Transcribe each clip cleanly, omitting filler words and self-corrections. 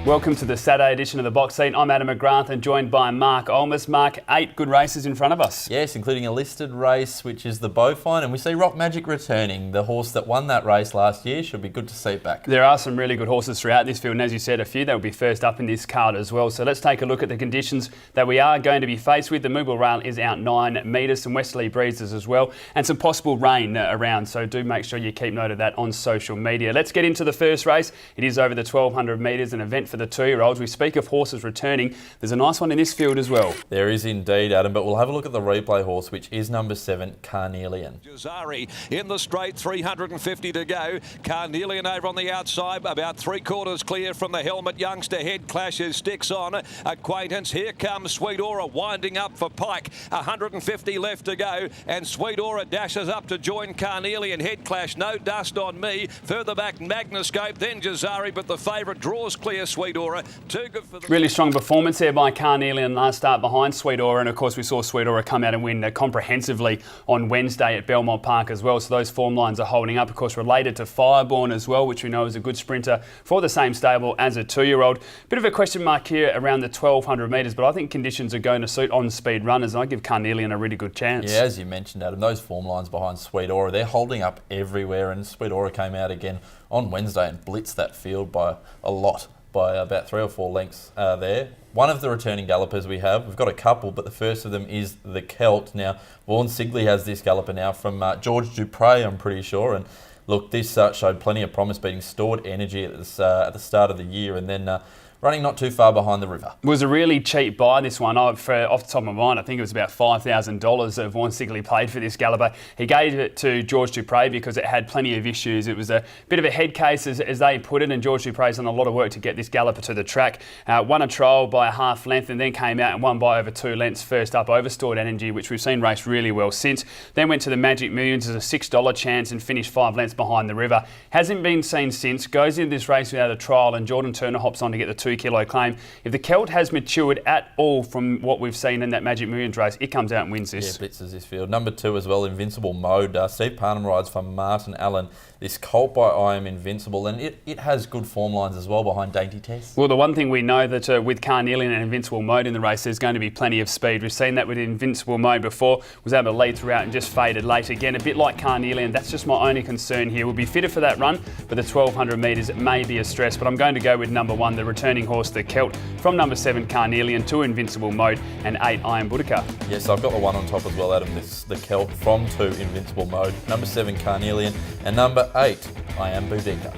Welcome to the Saturday edition of the Box Seat. I'm Adam McGrath and joined by Mark Olmos. Mark, 8 good races in front of us. Yes, including a listed race, which is the Bovine, and we see Rock Magic returning. The horse that won that race last year should be good to see back. There are some really good horses throughout this field, and as you said, a few that will be first up in this card as well. So let's take a look at the conditions that we are going to be faced with. The Moogle Rail is out 9 metres, some westerly breezes as well, and some possible rain around. So do make sure you keep note of that on social media. Let's get into the first race. It is over the 1,200 metres, an event for the 2-year-olds. We speak of horses returning. There's a nice one in this field as well. There is indeed, Adam, but we'll have a look at the replay horse, which is number 7, Carnelian. Jazari in the straight, 350 to go. Carnelian over on the outside, about 3/4 clear from the helmet. Youngster head clashes, sticks on. Acquaintance, here comes Sweet Aura winding up for Pike. 150 left to go, and Sweet Aura dashes up to join Carnelian. Head clash, no dust on me. Further back, Magnoscope, then Jazari, but the favourite draws clear Sweet Aura. Too good for the... Really strong performance there by Carnelian last start behind Sweet Aura, and of course we saw Sweet Aura come out and win comprehensively on Wednesday at Belmont Park as well. So those form lines are holding up. Of course, related to Fireborn as well, which we know is a good sprinter for the same stable as a 2-year-old. Bit of a question mark here around the 1,200 metres, but I think conditions are going to suit on-speed runners, and I give Carnelian a really good chance. Yeah, as you mentioned, Adam, those form lines behind Sweet Aura, they're holding up everywhere, and Sweet Aura came out again on Wednesday and blitzed that field by a lot, by about 3 or 4 lengths there. One of the returning gallopers we've got a couple, but the first of them is the Celt. Now, Vaughan Sigley has this galloper now from George Dupre, I'm pretty sure, and look, this showed plenty of promise, beating Stored Energy at the start of the year, and then running not too far behind the river. It was a really cheap buy, this one. Off the top of my mind, I think it was about $5,000 that Vaughan Sigley paid for this galloper. He gave it to George Dupre because it had plenty of issues. It was a bit of a head case, as they put it, and George Dupre's done a lot of work to get this galloper to the track. Won a trial by a half length and then came out and won by over 2 lengths first up over Stored Energy, which we've seen race really well since. Then went to the Magic Millions as a $6 chance and finished 5 lengths behind the river. Hasn't been seen since. Goes into this race without a trial, and Jordan Turner hops on to get the 2-kilo claim. If the Celt has matured at all from what we've seen in that Magic Millions race, it comes out and wins this. Yeah, blitzes this field. Number 2 as well, Invincible Mode. Steve Parnham rides for Martin Allen. This colt by I Am Invincible, and it has good form lines as well behind Dainty Tess. Well, the one thing we know that with Carnelian and Invincible Mode in the race, there's going to be plenty of speed. We've seen that with Invincible Mode before. Was able to lead throughout and just faded late again. A bit like Carnelian. That's just my only concern here. We'll be fitter for that run, but the 1,200 metres may be a stress. But I'm going to go with number 1, the returning horse, the Celt, from number 7, Carnelian, 2, Invincible Mode, and 8, I Am Boudica. Yes, I've got the 1 on top as well, Adam. This the Celt from 2, Invincible Mode, number 7, Carnelian, and number 8, I Am Boudica.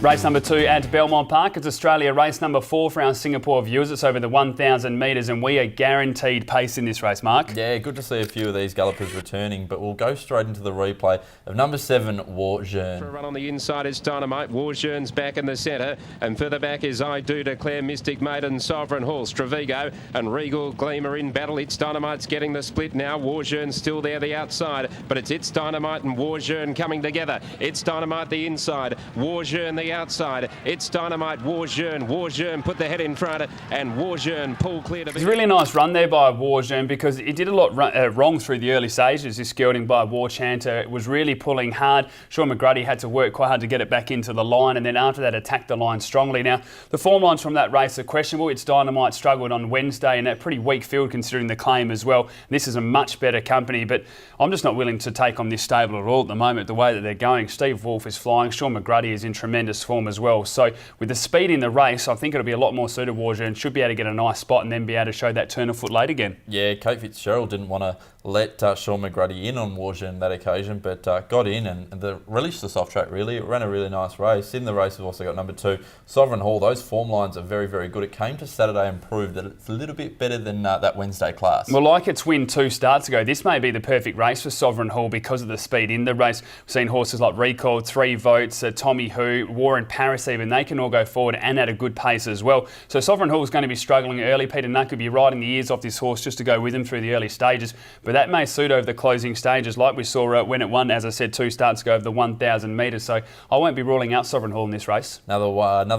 Race number 2 at Belmont Park. It's Australia race number 4 for our Singapore viewers. It's over the 1,000 metres, and we are guaranteed pace in this race, Mark. Yeah, good to see a few of these gallopers returning, but we'll go straight into the replay of number 7, Warjeune. For a run on the inside is Dynamite. Warjeune's back in the centre, and further back is I Do Declare, Mystic Maiden, Sovereign Horse, Trevigo, and Regal Gleamer in battle. It's Dynamite's getting the split now. Warjeune's still there, the outside, but it's Dynamite and Warjeune coming together. It's Dynamite the inside, Warjeune the outside. It's Dynamite, Warjeune put the head in front, and Warjeune pull clear to... It's a really nice run there by Warjeune because it did a lot wrong through the early stages. This gelding by Warchanter was really pulling hard. Sean McGrady had to work quite hard to get it back into the line, and then after that attacked the line strongly. Now, the form lines from that race are questionable. It's Dynamite struggled on Wednesday in a pretty weak field considering the claim as well. This is a much better company, but I'm just not willing to take on this stable at all at the moment, the way that they're going. Steve Wolf is flying. Sean McGrady is in tremendous form as well. So with the speed in the race, I think it'll be a lot more suited Warjeune. Should be able to get a nice spot and then be able to show that turn of foot late again. Yeah, Kate Fitzgerald didn't want to let Sean McGrady in on Warjeune that occasion, but got in and released the soft track really. It ran a really nice race. In the race we've also got number 2, Sovereign Hall. Those form lines are very, very good. It came to Saturday and proved that it's a little bit better than that Wednesday class. Well, like its win 2 starts ago, this may be the perfect race for Sovereign Hall because of the speed in the race. We've seen horses like Recall, 3 Votes, Tommy Who, War in Paris even. They can all go forward and at a good pace as well. So Sovereign Hall is going to be struggling early. Peter Nutt could be riding the ears off this horse just to go with him through the early stages, but that may suit over the closing stages like we saw when it won, as I said, 2 starts ago over the 1,000 metres. So I won't be ruling out Sovereign Hall in this race. Another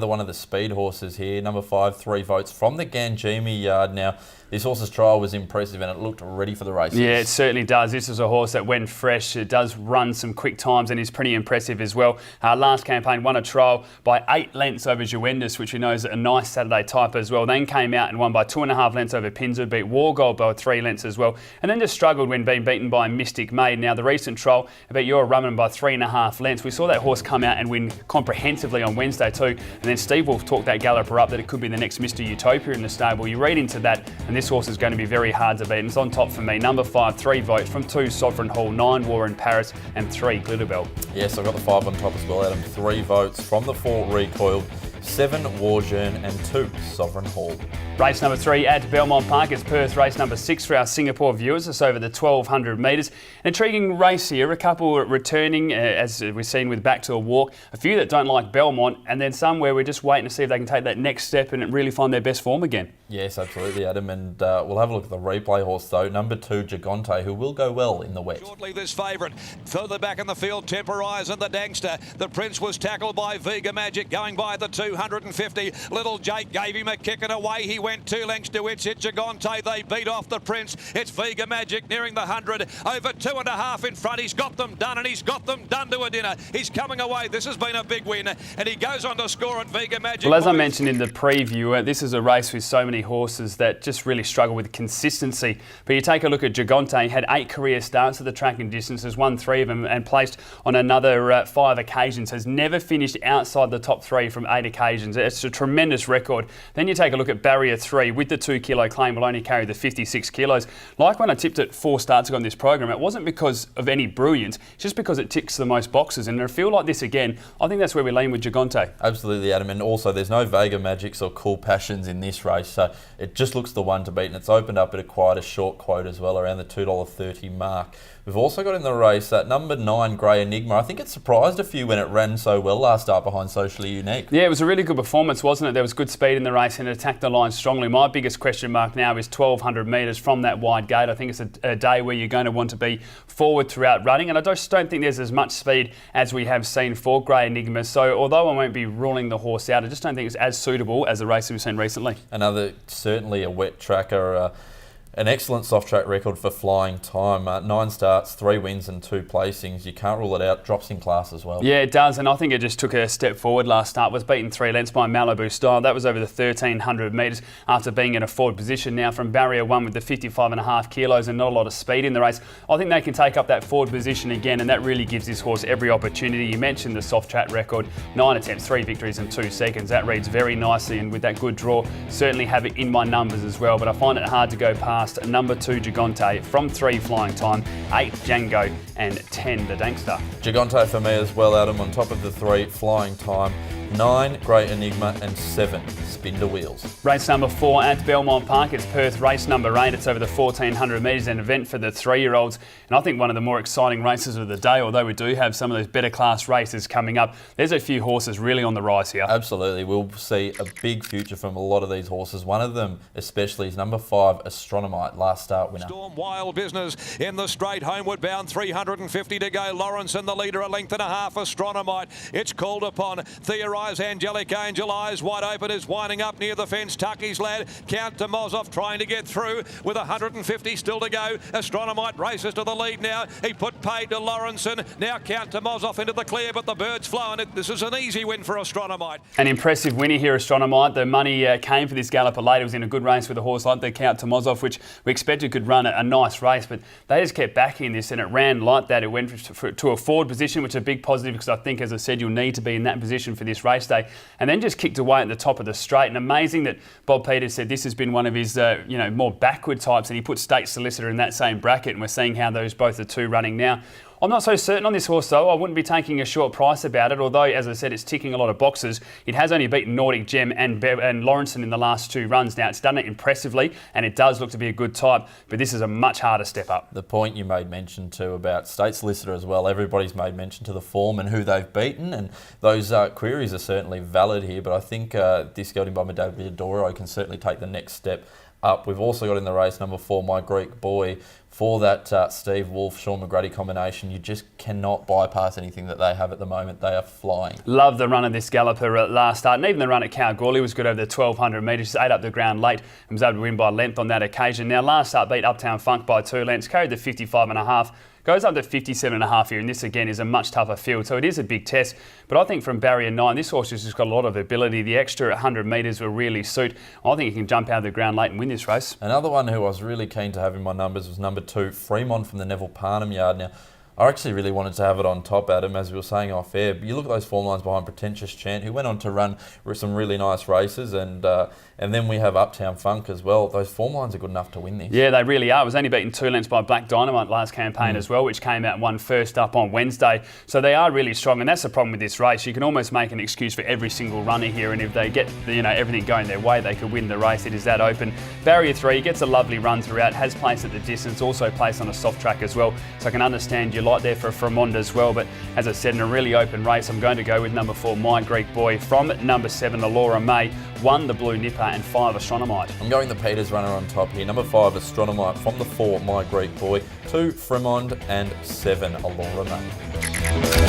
one of the speed horses here, number 5, 3 Votes from the Ganjimi yard. Now, this horse's trial was impressive and it looked ready for the races. Yeah, it certainly does. This is a horse that went fresh. It does run some quick times and is pretty impressive as well. Last campaign won a trial trial by 8 lengths over Juventus, which we know is a nice Saturday type as well. Then came out and won by 2.5 lengths over Pinzer, beat Wargold by 3 lengths as well, and then just struggled when being beaten by Mystic Maid. Now, the recent trial about You're Rummin by 3.5 lengths. We saw that horse come out and win comprehensively on Wednesday too, and then Steve Wolf talked that galloper up that it could be the next Mr. Utopia in the stable. You read into that, and this horse is going to be very hard to beat. And it's on top for me. Number 5, 3 votes from 2 Sovereign Hall, 9 War in Paris, and 3 Glitterbelt. Yes, I've got the 5 on top as well, Adam. 3 votes from the 4 Recoiled, 7 Warjearn, and 2 Sovereign Hall. Race number 3 at Belmont Park. It's Perth race number 6 for our Singapore viewers. It's over the 1,200 metres. An intriguing race here. A couple returning, as we've seen with Back to a Walk. A few that don't like Belmont, and then some where we're just waiting to see if they can take that next step and really find their best form again. Yes, absolutely, Adam. And we'll have a look at the replay horse, though. Number 2, Gigante, who will go well in the wet. Shortly this favourite. Further back in the field, Temporize and the Dangster. The Prince was tackled by Vega Magic, going by the 250. Little Jake gave him a kick and away he went 2 lengths to it. It's Gigante. They beat off the Prince. It's Vega Magic nearing the 100. Over 2.5 in front. He's got them done, and he's got them done to a dinner. He's coming away. This has been a big win, and he goes on to score at Vega Magic. Well, as I mentioned in the preview, this is a race with so many horses that just really struggle with consistency. But you take a look at Gigante. He had 8 career starts at the track and distances, won 3 of them, and placed on another 5 occasions. Has never finished outside the top 3 from 8 occasions. It's a tremendous record. Then you take a look at Barrier 3 with the 2 kilo claim, will only carry the 56 kilos. Like when I tipped it 4 starts ago on this program, it wasn't because of any brilliance, it's just because it ticks the most boxes. And in a field like this again, I think that's where we lean with Gigante. Absolutely, Adam. And also, there's no Vega Magics or Cool Passions in this race, so it just looks the one to beat. And it's opened up at quite a short quote as well, around the $2.30 mark. We've also got in the race number 9, Grey Enigma. I think it surprised a few when it ran so well last start behind Socially Unique. Yeah, it was a really good performance, wasn't it? There was good speed in the race and it attacked the line strongly. My biggest question mark now is 1,200 metres from that wide gate. I think it's a day where you're going to want to be forward throughout running, and I just don't think there's as much speed as we have seen for Grey Enigma. So although I won't be ruling the horse out, I just don't think it's as suitable as the race we've seen recently. Another, certainly a wet tracker. An excellent soft track record for Flying Time. 9 starts, 3 wins and 2 placings. You can't rule it out. Drops in class as well. Yeah, it does, and I think it just took a step forward last start. Was beaten 3 lengths by Malibu Style. That was over the 1,300 metres after being in a forward position. Now from Barrier 1 with the 55.5 kilos and not a lot of speed in the race, I think they can take up that forward position again, and that really gives this horse every opportunity. You mentioned the soft track record, 9 attempts, 3 victories and 2 seconds. That reads very nicely, and with that good draw, certainly have it in my numbers as well. But I find it hard to go past number 2 Gigante, from 3 Flying Time, 8 Django and 10 the Dangster. Gigante for me as well, Adam, on top of the 3 Flying Time, 9 Grey Enigma and 7 Spinda Wheels. Race number 4 at Belmont Park. It's Perth race number 8. It's over the 1,400 metres, an event for the 3-year-olds, and I think one of the more exciting races of the day, although we do have some of those better class races coming up. There's a few horses really on the rise here. Absolutely. We'll see a big future from a lot of these horses. One of them especially is number 5 Astronomite, last start winner. Storm Wild Business in the straight, homeward bound, 350 to go. Lawrence and the leader, a length and a half. Astronomite, it's called upon. Theorize, Angelic Angel, eyes wide open, is winding up near the fence. Tucky's lad, Count Tomozov trying to get through with 150 still to go. Astronomite races to the lead now. He put paid to Lawrenson. Now Count Tomozov into the clear, but the bird's flowing. This is an easy win for Astronomite. An impressive winner here, Astronomite. The money came for this galloper late. It was in a good race with a horse like the Count Tomozov, which we expected could run a nice race, but they just kept backing this, and it ran like that. It went to a forward position, which is a big positive, because I think, as I said, you'll need to be in that position for this race day, and then just kicked away at the top of the straight. And amazing that Bob Peters said this has been one of his more backward types, and he put State Solicitor in that same bracket, and we're seeing how those both are 2 running now. I'm not so certain on this horse, though. I wouldn't be taking a short price about it, although, as I said, it's ticking a lot of boxes. It has only beaten Nordic Gem and Lawrenson in the last 2 runs. Now, it's done it impressively, and it does look to be a good type, but this is a much harder step up. The point you made mention to about State Solicitor as well, everybody's made mention to the form and who they've beaten, and those queries are certainly valid here, but I think this gelding by Medavia Doro can certainly take the next step up. We've also got in the race number 4, My Greek Boy, for that Steve Wolf, Sean McGrady combination. You just cannot bypass anything that they have at the moment. They are flying. Love the run of this galloper at last start, and even the run at Kalgoorlie was good over the 1,200 metres. Just ate up the ground late and was able to win by length on that occasion. Now, last start beat Uptown Funk by 2 lengths, carried the 55.5. Goes up to 57.5 here, and this again is a much tougher field, so it is a big test. But I think from barrier 9, this horse has just got a lot of ability. The extra 100 metres will really suit. I think he can jump out of the ground late and win this race. Another one who I was really keen to have in my numbers was number 2, Fremont from the Neville Parnham yard. Now, I actually really wanted to have it on top, Adam, as we were saying off air. But you look at those form lines behind Pretentious Chant, who went on to run some really nice races, and then we have Uptown Funk as well. Those form lines are good enough to win this. Yeah, they really are. It was only beaten 2 lengths by Black Dynamite last campaign as well, which came out and won first up on Wednesday. So they are really strong, and that's the problem with this race. You can almost make an excuse for every single runner here, and if they get everything going their way, they could win the race. It is that open. Barrier 3 gets a lovely run throughout, has place at the distance, also place on a soft track as well. So I can understand your light there for Fremont as well, but as I said, in a really open race, I'm going to go with number 4, My Greek Boy. From number 7, Alora May, 1, the Blue Nipper, and 5, Astronomite. I'm going the Peters runner on top here. Number 5, Astronomite. From the 4, My Greek Boy. 2, Fremont, and 7, Alora May.